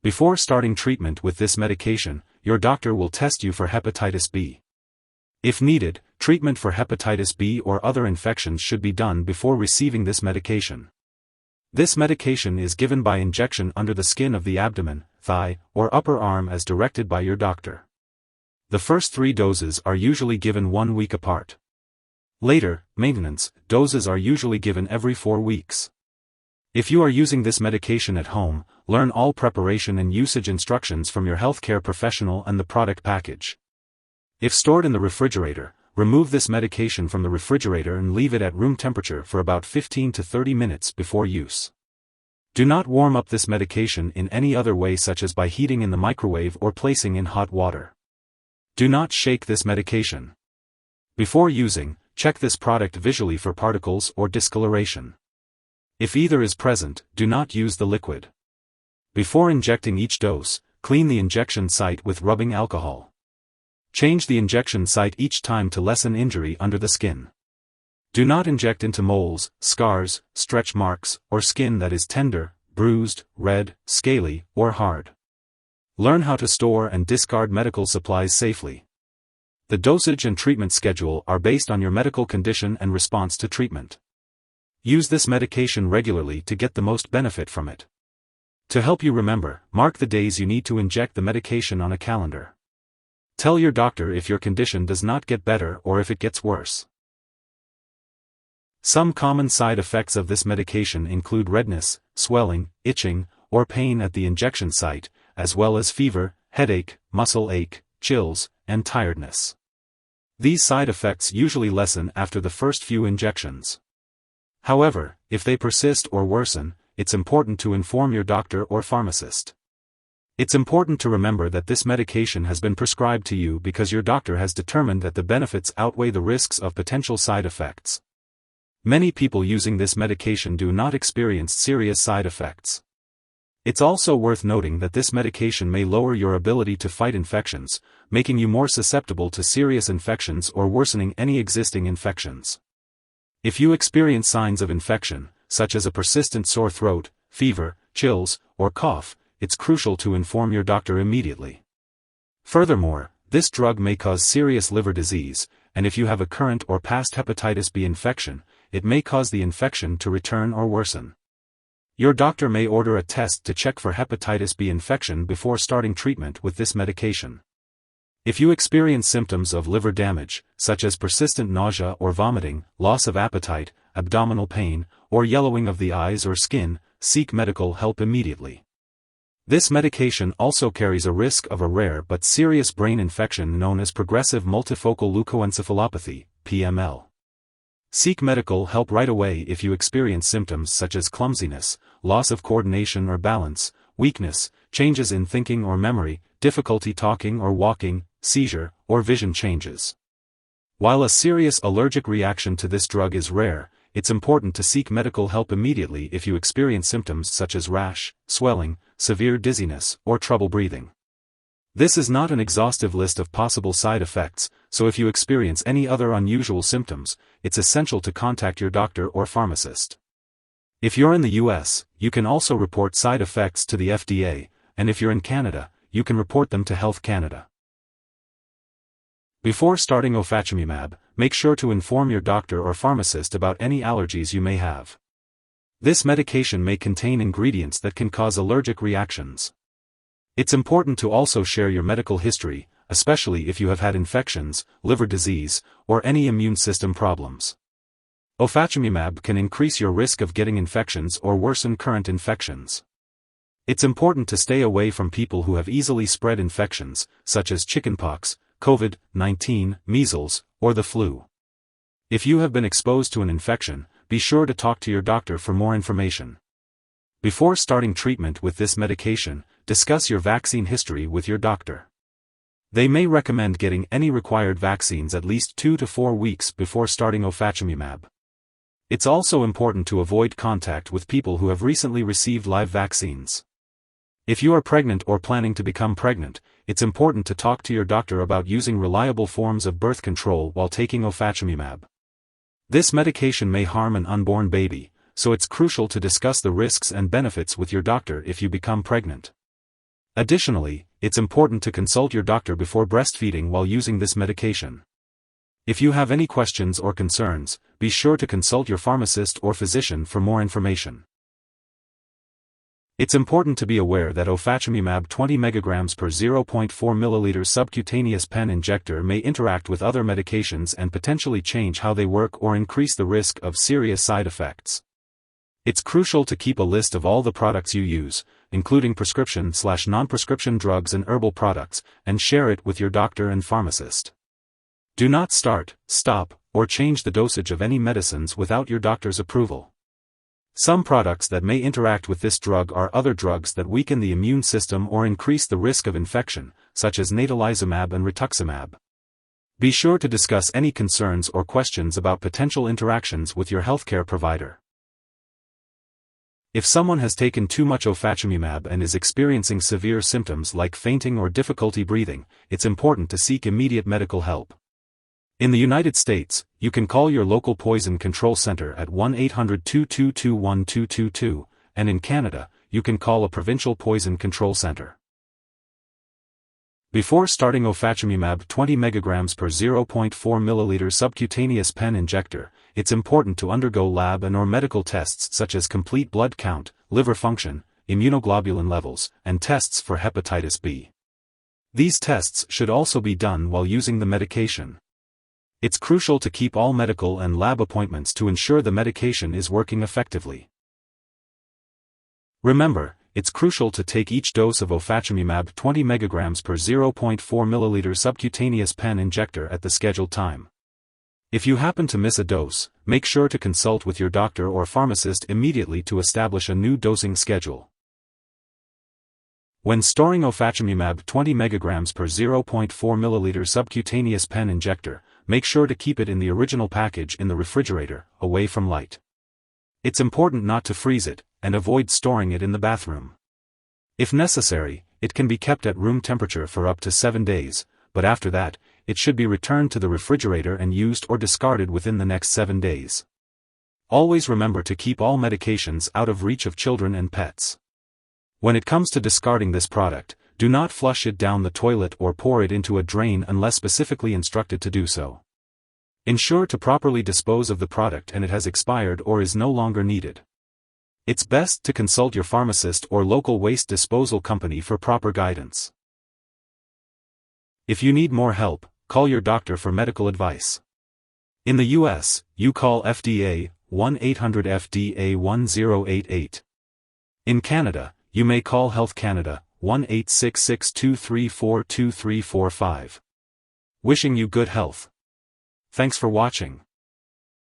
Before starting treatment with this medication, your doctor will test you for hepatitis B. If needed, treatment for hepatitis B or other infections should be done before receiving this medication. This medication is given by injection under the skin of the abdomen, thigh, or upper arm as directed by your doctor. The first 3 doses are usually given 1 week apart. Later, maintenance doses are usually given every 4 weeks. If you are using this medication at home, learn all preparation and usage instructions from your healthcare professional and the product package. If stored in the refrigerator, remove this medication from the refrigerator and leave it at room temperature for about 15 to 30 minutes before use. Do not warm up this medication in any other way, such as by heating in the microwave or placing in hot water. Do not shake this medication. Before using, check this product visually for particles or discoloration. If either is present, do not use the liquid. Before injecting each dose, clean the injection site with rubbing alcohol. Change the injection site each time to lessen injury under the skin. Do not inject into moles, scars, stretch marks, or skin that is tender, bruised, red, scaly, or hard. Learn how to store and discard medical supplies safely. The dosage and treatment schedule are based on your medical condition and response to treatment. Use this medication regularly to get the most benefit from it. To help you remember, mark the days you need to inject the medication on a calendar. Tell your doctor if your condition does not get better or if it gets worse. Some common side effects of this medication include redness, swelling, itching, or pain at the injection site, as well as fever, headache, muscle ache, chills, and tiredness. These side effects usually lessen after the first few injections. However, if they persist or worsen, it's important to inform your doctor or pharmacist. It's important to remember that this medication has been prescribed to you because your doctor has determined that the benefits outweigh the risks of potential side effects. Many people using this medication do not experience serious side effects. It's also worth noting that this medication may lower your ability to fight infections, making you more susceptible to serious infections or worsening any existing infections. If you experience signs of infection, such as a persistent sore throat, fever, chills, or cough, it's crucial to inform your doctor immediately. Furthermore, this drug may cause serious liver disease, and if you have a current or past hepatitis B infection, it may cause the infection to return or worsen. Your doctor may order a test to check for hepatitis B infection before starting treatment with this medication. If you experience symptoms of liver damage, such as persistent nausea or vomiting, loss of appetite, abdominal pain, or yellowing of the eyes or skin, seek medical help immediately. This medication also carries a risk of a rare but serious brain infection known as progressive multifocal leukoencephalopathy, PML. Seek medical help right away if you experience symptoms such as clumsiness, loss of coordination or balance, weakness, changes in thinking or memory, difficulty talking or walking, seizure, or vision changes. While a serious allergic reaction to this drug is rare, it's important to seek medical help immediately if you experience symptoms such as rash, swelling, severe dizziness, or trouble breathing. This is not an exhaustive list of possible side effects, so if you experience any other unusual symptoms, it's essential to contact your doctor or pharmacist. If you're in the US, you can also report side effects to the FDA, and if you're in Canada, you can report them to Health Canada. Before starting Ofatumumab, make sure to inform your doctor or pharmacist about any allergies you may have. This medication may contain ingredients that can cause allergic reactions. It's important to also share your medical history, especially if you have had infections, liver disease, or any immune system problems. Ofatumumab can increase your risk of getting infections or worsen current infections. It's important to stay away from people who have easily spread infections, such as chickenpox, COVID-19, measles, or the flu. If you have been exposed to an infection, be sure to talk to your doctor for more information. Before starting treatment with this medication, discuss your vaccine history with your doctor. They may recommend getting any required vaccines at least 2 to 4 weeks before starting Ofatumumab. It's also important to avoid contact with people who have recently received live vaccines. If you are pregnant or planning to become pregnant, it's important to talk to your doctor about using reliable forms of birth control while taking Ofatumumab. This medication may harm an unborn baby, so it's crucial to discuss the risks and benefits with your doctor if you become pregnant. Additionally, it's important to consult your doctor before breastfeeding while using this medication. If you have any questions or concerns, be sure to consult your pharmacist or physician for more information. It's important to be aware that Ofatumumab 20 mg per 0.4 ml subcutaneous pen injector may interact with other medications and potentially change how they work or increase the risk of serious side effects. It's crucial to keep a list of all the products you use, including prescription/non-prescription drugs and herbal products, and share it with your doctor and pharmacist. Do not start, stop, or change the dosage of any medicines without your doctor's approval. Some products that may interact with this drug are other drugs that weaken the immune system or increase the risk of infection, such as natalizumab and rituximab. Be sure to discuss any concerns or questions about potential interactions with your healthcare provider. If someone has taken too much Ofatumumab and is experiencing severe symptoms like fainting or difficulty breathing, it's important to seek immediate medical help. In the United States, you can call your local poison control center at 1-800-222-1222, and in Canada, you can call a provincial poison control center. Before starting Ofatumumab 20 mg per 0.4 ml subcutaneous pen injector, it's important to undergo lab and/or medical tests such as complete blood count, liver function, immunoglobulin levels, and tests for hepatitis B. These tests should also be done while using the medication. It's crucial to keep all medical and lab appointments to ensure the medication is working effectively. Remember, it's crucial to take each dose of Ofatumumab 20 mg per 0.4 ml subcutaneous pen injector at the scheduled time. If you happen to miss a dose, make sure to consult with your doctor or pharmacist immediately to establish a new dosing schedule. When storing Ofatumumab 20 mg per 0.4 ml subcutaneous pen injector, make sure to keep it in the original package in the refrigerator, away from light. It's important not to freeze it, and avoid storing it in the bathroom. If necessary, it can be kept at room temperature for up to 7 days, but after that, it should be returned to the refrigerator and used or discarded within the next 7 days. Always remember to keep all medications out of reach of children and pets. When it comes to discarding this product, do not flush it down the toilet or pour it into a drain unless specifically instructed to do so. Ensure to properly dispose of the product and it has expired or is no longer needed. It's best to consult your pharmacist or local waste disposal company for proper guidance. If you need more help, call your doctor for medical advice. In the US, you call FDA, 1-800-FDA-1088. In Canada, you may call Health Canada, 1-866-234-2345. Wishing you good health. Thanks for watching.